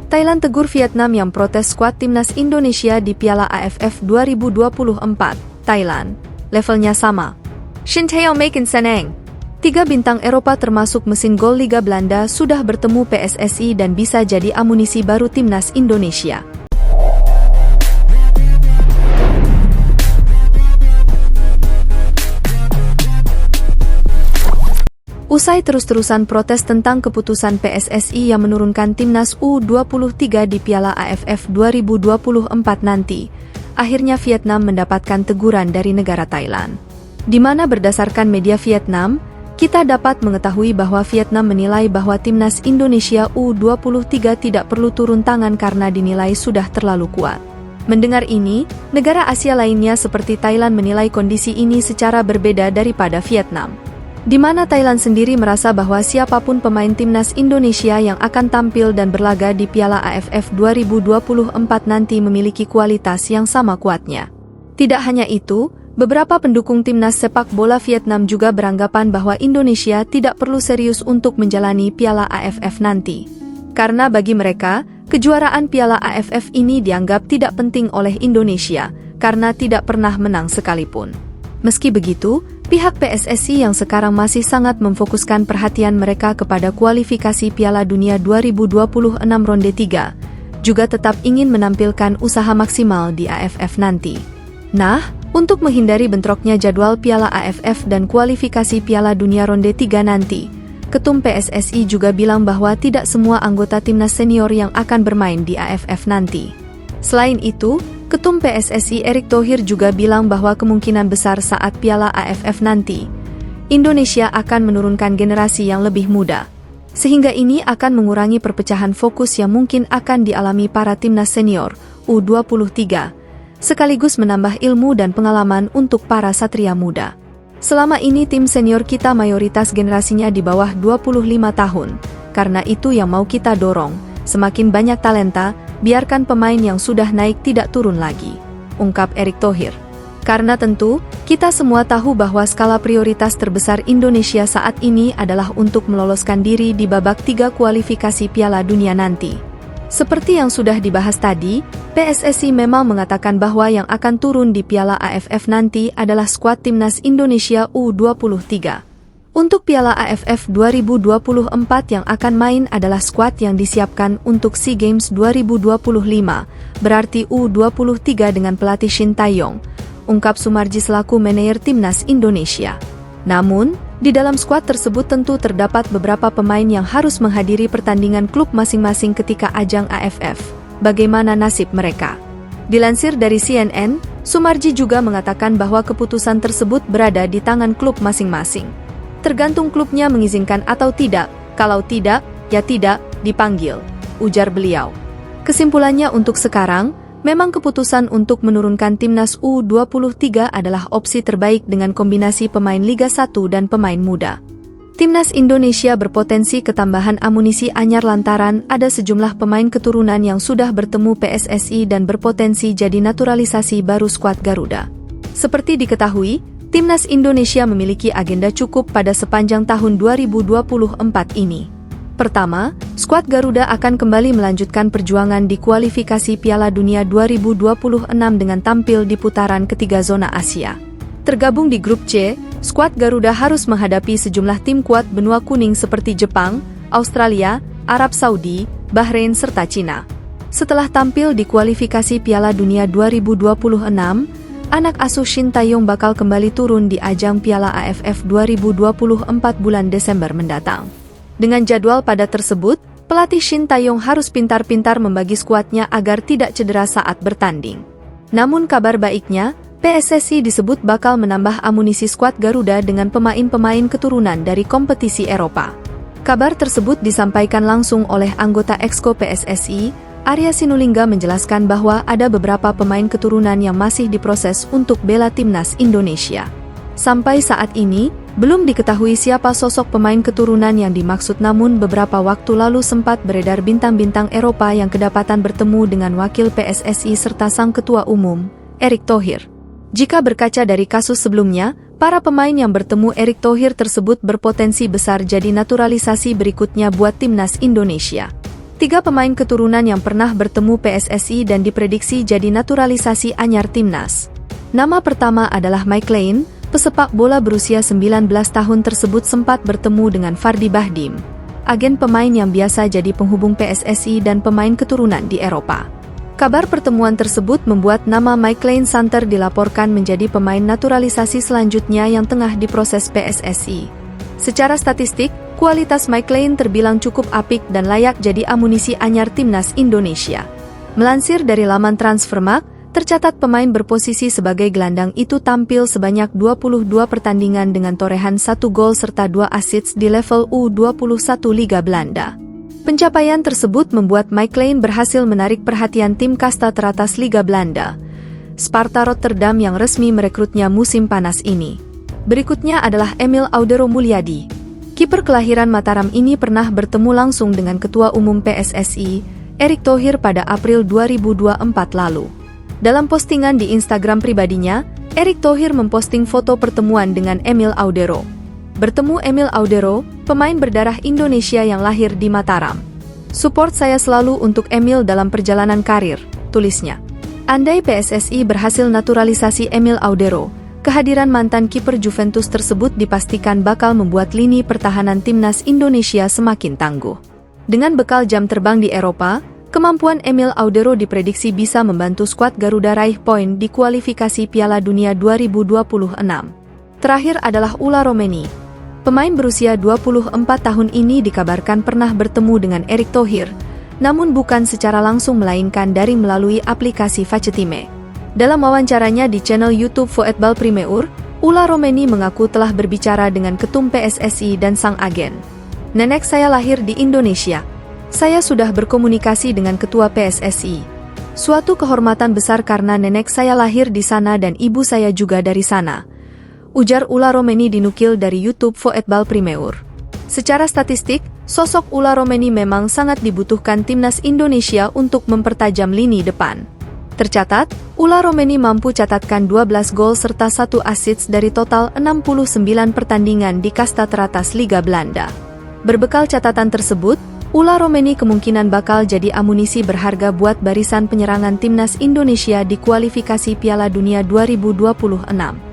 Thailand tegur Vietnam yang protes skuad timnas Indonesia di Piala AFF 2024. Thailand, levelnya sama. Shin Tae-yong makin seneng. 3 bintang Eropa termasuk mesin gol Liga Belanda sudah bertemu PSSI dan bisa jadi amunisi baru timnas Indonesia. Usai terus-terusan protes tentang keputusan PSSI yang menurunkan timnas U23 di Piala AFF 2024 nanti, akhirnya Vietnam mendapatkan teguran dari negara Thailand. Di mana berdasarkan media Vietnam, kita dapat mengetahui bahwa Vietnam menilai bahwa timnas Indonesia U23 tidak perlu turun tangan karena dinilai sudah terlalu kuat. Mendengar ini, negara Asia lainnya seperti Thailand menilai kondisi ini secara berbeda daripada Vietnam. Di mana Thailand sendiri merasa bahwa siapapun pemain timnas Indonesia yang akan tampil dan berlaga di Piala AFF 2024 nanti memiliki kualitas yang sama kuatnya. Tidak hanya itu, beberapa pendukung timnas sepak bola Vietnam juga beranggapan bahwa Indonesia tidak perlu serius untuk menjalani Piala AFF nanti. Karena bagi mereka, kejuaraan Piala AFF ini dianggap tidak penting oleh Indonesia, karena tidak pernah menang sekalipun. Meski begitu, pihak PSSI yang sekarang masih sangat memfokuskan perhatian mereka kepada kualifikasi Piala Dunia 2026 Ronde 3, juga tetap ingin menampilkan usaha maksimal di AFF nanti. Nah, untuk menghindari bentroknya jadwal Piala AFF dan kualifikasi Piala Dunia Ronde 3 nanti, Ketum PSSI juga bilang bahwa tidak semua anggota timnas senior yang akan bermain di AFF nanti. Selain itu, Ketum PSSI Erick Thohir juga bilang bahwa kemungkinan besar saat Piala AFF nanti, Indonesia akan menurunkan generasi yang lebih muda. Sehingga ini akan mengurangi perpecahan fokus yang mungkin akan dialami para timnas senior U23, sekaligus menambah ilmu dan pengalaman untuk para satria muda. Selama ini tim senior kita mayoritas generasinya di bawah 25 tahun, karena itu yang mau kita dorong, semakin banyak talenta, biarkan pemain yang sudah naik tidak turun lagi, ungkap Erick Thohir. Karena tentu, kita semua tahu bahwa skala prioritas terbesar Indonesia saat ini adalah untuk meloloskan diri di babak 3 kualifikasi Piala Dunia nanti. Seperti yang sudah dibahas tadi, PSSI memang mengatakan bahwa yang akan turun di Piala AFF nanti adalah skuad timnas Indonesia U23. Untuk Piala AFF 2024 yang akan main adalah skuad yang disiapkan untuk SEA Games 2025, berarti U23 dengan pelatih Shin Tae-yong, ungkap Sumarji selaku manajer timnas Indonesia. Namun, di dalam skuad tersebut tentu terdapat beberapa pemain yang harus menghadiri pertandingan klub masing-masing ketika ajang AFF. Bagaimana nasib mereka? Dilansir dari CNN, Sumarji juga mengatakan bahwa keputusan tersebut berada di tangan klub masing-masing. Tergantung klubnya mengizinkan atau tidak, kalau tidak, ya tidak dipanggil, ujar beliau. Kesimpulannya untuk sekarang, memang keputusan untuk menurunkan timnas U23 adalah opsi terbaik dengan kombinasi pemain Liga 1 dan pemain muda. Timnas Indonesia berpotensi ketambahan amunisi anyar lantaran ada sejumlah pemain keturunan yang sudah bertemu PSSI dan berpotensi jadi naturalisasi baru skuad Garuda. Seperti diketahui, Timnas Indonesia memiliki agenda cukup pada sepanjang tahun 2024 ini. Pertama, skuad Garuda akan kembali melanjutkan perjuangan di kualifikasi Piala Dunia 2026 dengan tampil di putaran ketiga zona Asia. Tergabung di grup C, skuad Garuda harus menghadapi sejumlah tim kuat benua kuning seperti Jepang, Australia, Arab Saudi, Bahrain serta Cina. Setelah tampil di kualifikasi Piala Dunia 2026, anak asuh Shin Tae-yong bakal kembali turun di ajang Piala AFF 2024 bulan Desember mendatang. Dengan jadwal padat tersebut, pelatih Shin Tae-yong harus pintar-pintar membagi skuadnya agar tidak cedera saat bertanding. Namun kabar baiknya, PSSI disebut bakal menambah amunisi skuad Garuda dengan pemain-pemain keturunan dari kompetisi Eropa. Kabar tersebut disampaikan langsung oleh anggota Exco PSSI, Arya Sinulinga menjelaskan bahwa ada beberapa pemain keturunan yang masih diproses untuk bela timnas Indonesia. Sampai saat ini, belum diketahui siapa sosok pemain keturunan yang dimaksud, namun beberapa waktu lalu sempat beredar bintang-bintang Eropa yang kedapatan bertemu dengan wakil PSSI serta sang ketua umum, Erick Thohir. Jika berkaca dari kasus sebelumnya, para pemain yang bertemu Erick Thohir tersebut berpotensi besar jadi naturalisasi berikutnya buat timnas Indonesia. 3 pemain keturunan yang pernah bertemu PSSI dan diprediksi jadi naturalisasi anyar timnas. Nama pertama adalah Mike Lane, pesepak bola berusia 19 tahun tersebut sempat bertemu dengan Fardi Bahdim, agen pemain yang biasa jadi penghubung PSSI dan pemain keturunan di Eropa. Kabar pertemuan tersebut membuat nama Mike Lane santer dilaporkan menjadi pemain naturalisasi selanjutnya yang tengah diproses PSSI. Secara statistik, kualitas Mike Lane terbilang cukup apik dan layak jadi amunisi anyar timnas Indonesia. Melansir dari laman Transfermarkt, tercatat pemain berposisi sebagai gelandang itu tampil sebanyak 22 pertandingan dengan torehan 1 gol serta 2 assist di level U21 Liga Belanda. Pencapaian tersebut membuat Mike Lane berhasil menarik perhatian tim kasta teratas Liga Belanda, Sparta Rotterdam, yang resmi merekrutnya musim panas ini. Berikutnya adalah Emil Audero Mulyadi. Kiper kelahiran Mataram ini pernah bertemu langsung dengan Ketua Umum PSSI, Erick Thohir pada April 2024 lalu. Dalam postingan di Instagram pribadinya, Erick Thohir memposting foto pertemuan dengan Emil Audero. Bertemu Emil Audero, pemain berdarah Indonesia yang lahir di Mataram. Support saya selalu untuk Emil dalam perjalanan karir, tulisnya. Andai PSSI berhasil naturalisasi Emil Audero, kehadiran mantan kiper Juventus tersebut dipastikan bakal membuat lini pertahanan timnas Indonesia semakin tangguh. Dengan bekal jam terbang di Eropa, kemampuan Emil Audero diprediksi bisa membantu skuad Garuda raih poin di kualifikasi Piala Dunia 2026. Terakhir adalah Ula Romeni. Pemain berusia 24 tahun ini dikabarkan pernah bertemu dengan Erick Thohir, namun bukan secara langsung melainkan daring melalui aplikasi Facetime. Dalam wawancaranya di channel YouTube Voetbal Primeur, Ula Romeni mengaku telah berbicara dengan ketum PSSI dan sang agen. Nenek saya lahir di Indonesia. Saya sudah berkomunikasi dengan ketua PSSI. Suatu kehormatan besar karena nenek saya lahir di sana dan ibu saya juga dari sana, ujar Ula Romeni dinukil dari YouTube Voetbal Primeur. Secara statistik, sosok Ula Romeni memang sangat dibutuhkan timnas Indonesia untuk mempertajam lini depan. Tercatat, Ula Romeni mampu catatkan 12 gol serta 1 assist dari total 69 pertandingan di kasta teratas Liga Belanda. Berbekal catatan tersebut, Ula Romeni kemungkinan bakal jadi amunisi berharga buat barisan penyerangan timnas Indonesia di kualifikasi Piala Dunia 2026.